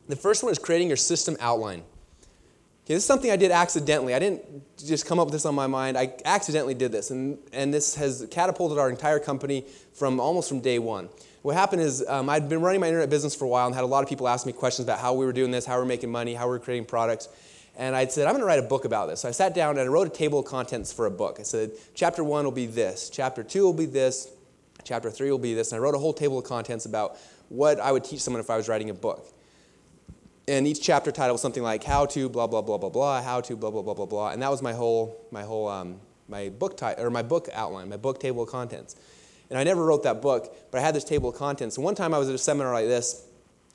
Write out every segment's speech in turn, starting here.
The first one is creating your system outline. Okay, this is something I did accidentally. I didn't just come up with this on my mind. I accidentally did this, and this has catapulted our entire company almost from day one. What happened is I'd been running my internet business for a while and had a lot of people ask me questions about how we were doing this, how we were making money, how we were creating products. And I said, I'm going to write a book about this. So I sat down and I wrote a table of contents for a book. I said, chapter 1 will be this, chapter 2 will be this, chapter 3 will be this. And I wrote a whole table of contents about what I would teach someone if I was writing a book. And each chapter title was something like how to blah, blah, blah, blah, blah, how to blah, blah, blah, blah, blah. And that was my book title, or my book outline, my book table of contents. And I never wrote that book, but I had this table of contents. And one time I was at a seminar like this,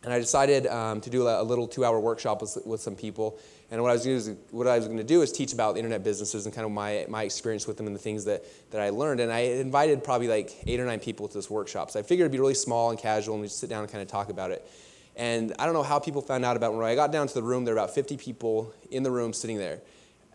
and I decided to do a little 2-hour workshop with some people. And what I was going to do is teach about internet businesses and kind of my experience with them and the things that I learned. And I invited probably like 8 or 9 people to this workshop. So I figured it'd be really small and casual, and we'd just sit down and kind of talk about it. And I don't know how people found out about it. When I got down to the room, there were about 50 people in the room sitting there.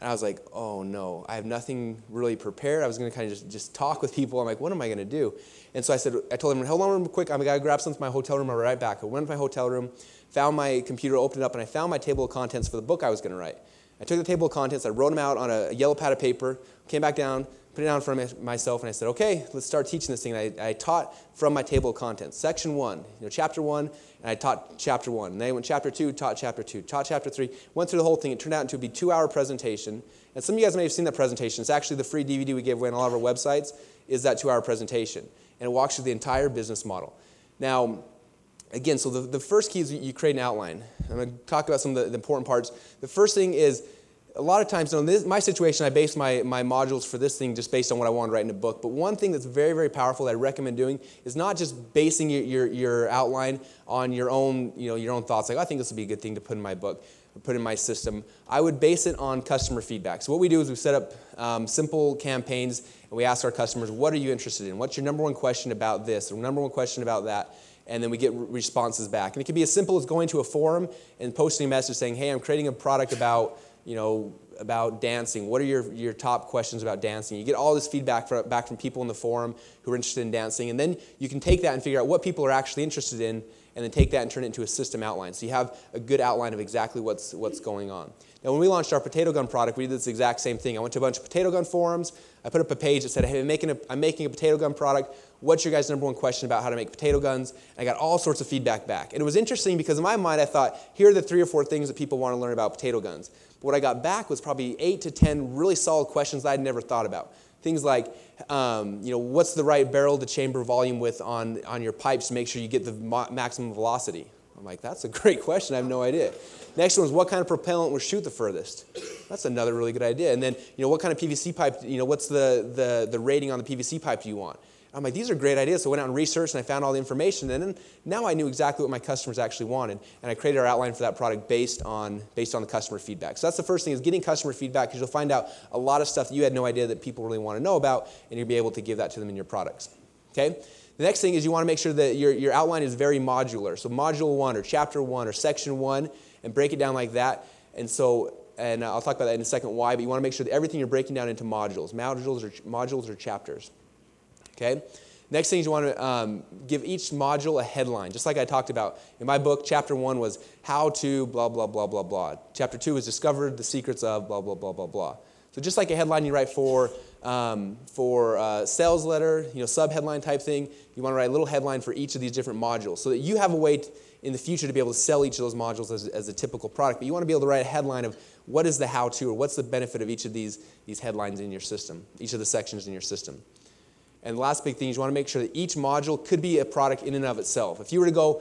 And I was like, oh no, I have nothing really prepared. I was going to kind of just talk with people. I'm like, what am I going to do? And so I told them, hold on real quick, I'm going to grab something from my hotel room. I'll be right back. I went to my hotel room, found my computer, opened it up, and I found my table of contents for the book I was going to write. I took the table of contents, I wrote them out on a yellow pad of paper, came back down, put it down in front of myself, and I said, okay, let's start teaching this thing. And I taught from my table of contents. Section 1, chapter 1, and I taught chapter 1. And then I went chapter 2, taught chapter 2, taught chapter 3, went through the whole thing. It turned out to be a 2-hour presentation. And some of you guys may have seen that presentation. It's actually the free DVD we give away on all of our websites is that 2-hour presentation. And it walks through the entire business model. Now, again, so the first key is you create an outline. I'm going to talk about some of the important parts. The first thing is, a lot of times, in my situation, I base my modules for this thing just based on what I want to write in a book. But one thing that's very, very powerful that I recommend doing is not just basing your outline on your own thoughts. Like, I think this would be a good thing to put in my book, or put in my system. I would base it on customer feedback. So what we do is we set up simple campaigns, and we ask our customers, what are you interested in? What's your number one question about this, or number one question about that? And then we get responses back. And it can be as simple as going to a forum and posting a message saying, hey, I'm creating a product about dancing. What are your top questions about dancing? You get all this feedback back from people in the forum who are interested in dancing, and then you can take that and figure out what people are actually interested in, and then take that and turn it into a system outline. So you have a good outline of exactly what's going on. Now, when we launched our potato gun product, we did this exact same thing. I went to a bunch of potato gun forums. I put up a page that said, hey, I'm making a potato gun product. What's your guys' number one question about how to make potato guns? And I got all sorts of feedback back. And it was interesting because in my mind, I thought, here are the 3 or 4 things that people want to learn about potato guns. But what I got back was probably 8 to 10 really solid questions that I'd never thought about. Things like, what's the right barrel to chamber volume width on your pipes to make sure you get the maximum velocity? I'm like, that's a great question. I have no idea. Next one was, what kind of propellant will shoot the furthest? That's another really good idea. And then, what kind of PVC pipe, what's the rating on the PVC pipe do you want? I'm like, these are great ideas. So I went out and researched, and I found all the information. And then now I knew exactly what my customers actually wanted. And I created our outline for that product based on the customer feedback. So that's the first thing, is getting customer feedback, because you'll find out a lot of stuff that you had no idea that people really want to know about, and you'll be able to give that to them in your products. Okay? The next thing is you want to make sure that your outline is very modular. So module 1 or chapter 1 or section 1, and break it down like that. And I'll talk about that in a second why, but you want to make sure that everything you're breaking down into modules or chapters. Okay? Next thing is you want to give each module a headline, just like I talked about. In my book, chapter 1 was how to blah, blah, blah, blah, blah. Chapter 2 was discovered the secrets of blah, blah, blah, blah, blah. So just like a headline you write for sales letter, sub-headline type thing, you want to write a little headline for each of these different modules so that you have a way in the future to be able to sell each of those modules as a typical product. But you want to be able to write a headline of what is the how-to, or what's the benefit of each of these headlines in your system, each of the sections in your system. And the last big thing is you want to make sure that each module could be a product in and of itself. If you were to go,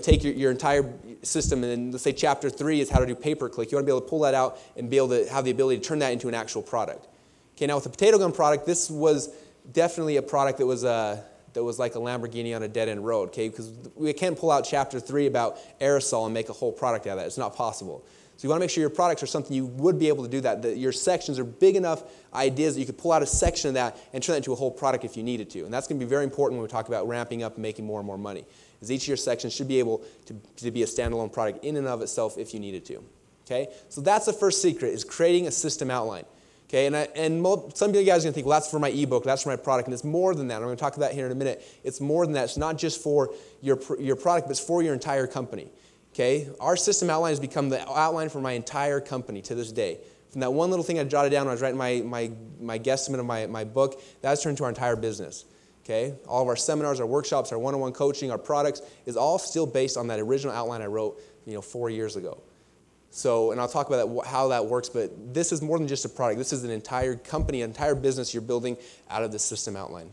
take your entire system, and then let's say chapter 3 is how to do pay-per-click, you want to be able to pull that out and be able to have the ability to turn that into an actual product. Okay, now with the potato gun product, this was definitely a product that was like a Lamborghini on a dead-end road, okay? Because we can't pull out chapter 3 about aerosol and make a whole product out of that. It's not possible. So you want to make sure your products are something you would be able to do that your sections are big enough ideas that you could pull out a section of that and turn that into a whole product if you needed to. And that's going to be very important when we talk about ramping up and making more and more money, is each of your sections should be able to be a standalone product in and of itself if you needed to. Okay? So that's the first secret, is creating a system outline. Okay? Some of you guys are going to think, well, that's for my ebook, that's for my product, and it's more than that. I'm going to talk about that here in a minute. It's more than that. It's not just for your product, but it's for your entire company. Okay, our system outline has become the outline for my entire company to this day. From that one little thing I jotted down when I was writing my guesstimate of my book, that's turned to our entire business. Okay, all of our seminars, our workshops, our one-on-one coaching, our products is all still based on that original outline I wrote, 4 years ago. So, and I'll talk about that, how that works, but this is more than just a product. This is an entire company, an entire business you're building out of the system outline.